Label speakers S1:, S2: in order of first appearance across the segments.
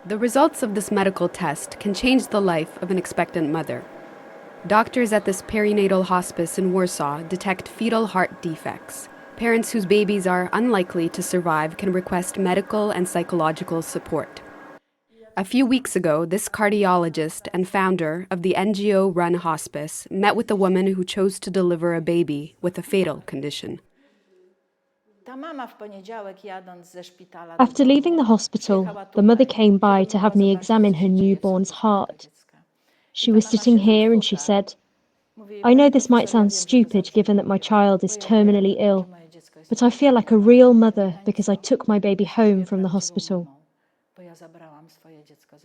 S1: The results of this medical test can change the life of an expectant mother. Doctors at this perinatal hospice in Warsaw detect fetal heart defects. Parents whose babies are unlikely to survive can request medical and psychological support. A few weeks ago, this cardiologist and founder of the NGO-run hospice met with a woman who chose to deliver a baby with a fatal condition.
S2: After leaving the hospital, the mother came by to have me examine her newborn's heart. She was sitting here and she said, "I know this might sound stupid given that my child is terminally ill, but I feel like a real mother because I took my baby home from the hospital."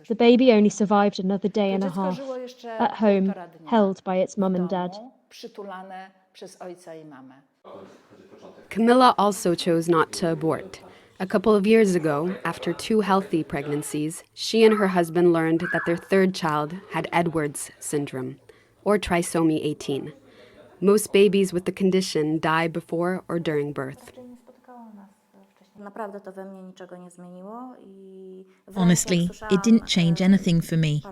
S2: The baby only survived another day and a half, at home, held by its mum and dad.
S1: Camilla also chose not to abort. A couple of years ago, after 2 healthy pregnancies, she and her husband learned that their third child had Edwards syndrome, or trisomy 18. Most babies with the condition die before or during birth.
S3: Honestly, it didn't change anything for me.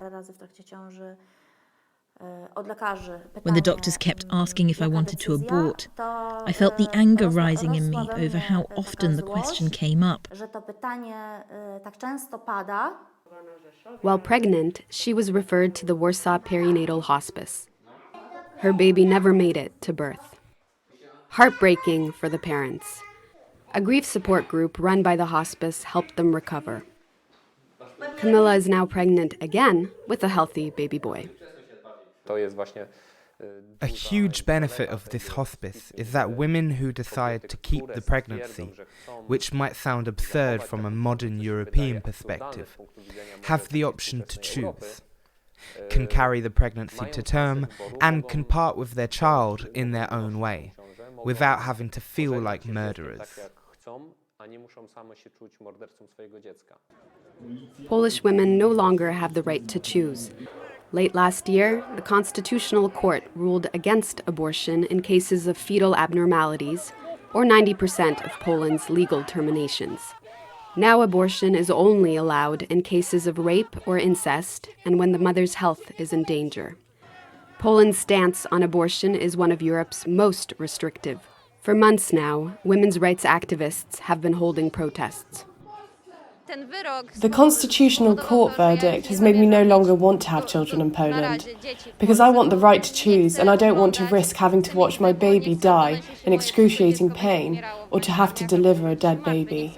S3: When the doctors kept asking if I wanted to abort, I felt the anger rising in me over how often the question came up.
S1: While pregnant, she was referred to the Warsaw Perinatal Hospice. Her baby never made it to birth. Heartbreaking for the parents. A grief support group run by the hospice helped them recover. Camilla is now pregnant again with a healthy baby boy.
S4: A huge benefit of this hospice is that women who decide to keep the pregnancy, which might sound absurd from a modern European perspective, have the option to choose, can carry the pregnancy to term, and can part with their child in their own way, without having to feel like murderers.
S1: Polish women no longer have the right to choose. Late last year, the Constitutional Court ruled against abortion in cases of fetal abnormalities, or 90% of Poland's legal terminations. Now abortion is only allowed in cases of rape or incest and when the mother's health is in danger. Poland's stance on abortion is one of Europe's most restrictive. For months now, women's rights activists have been holding protests.
S5: The Constitutional Court verdict has made me no longer want to have children in Poland, because I want the right to choose and I don't want to risk having to watch my baby die in excruciating pain or to have to deliver a dead baby.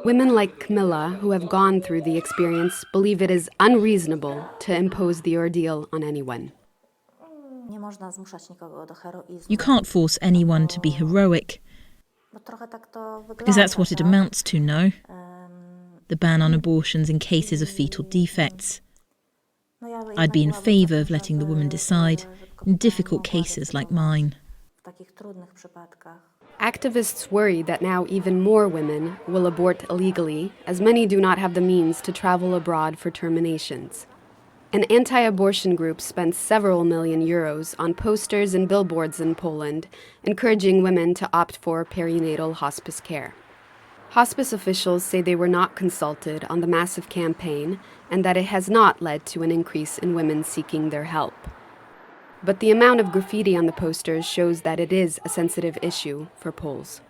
S1: Women like Camilla, who have gone through the experience, believe it is unreasonable to impose the ordeal on anyone.
S3: You can't force anyone to be heroic, because that's what it amounts to, no? The ban on abortions in cases of fetal defects. I'd be in favour of letting the woman decide in difficult cases like mine.
S1: Activists worry that now even more women will abort illegally, as many do not have the means to travel abroad for terminations. An anti-abortion group spent several million euros on posters and billboards in Poland, encouraging women to opt for perinatal hospice care. Hospice officials say they were not consulted on the massive campaign and that it has not led to an increase in women seeking their help. But the amount of graffiti on the posters shows that it is a sensitive issue for Poles.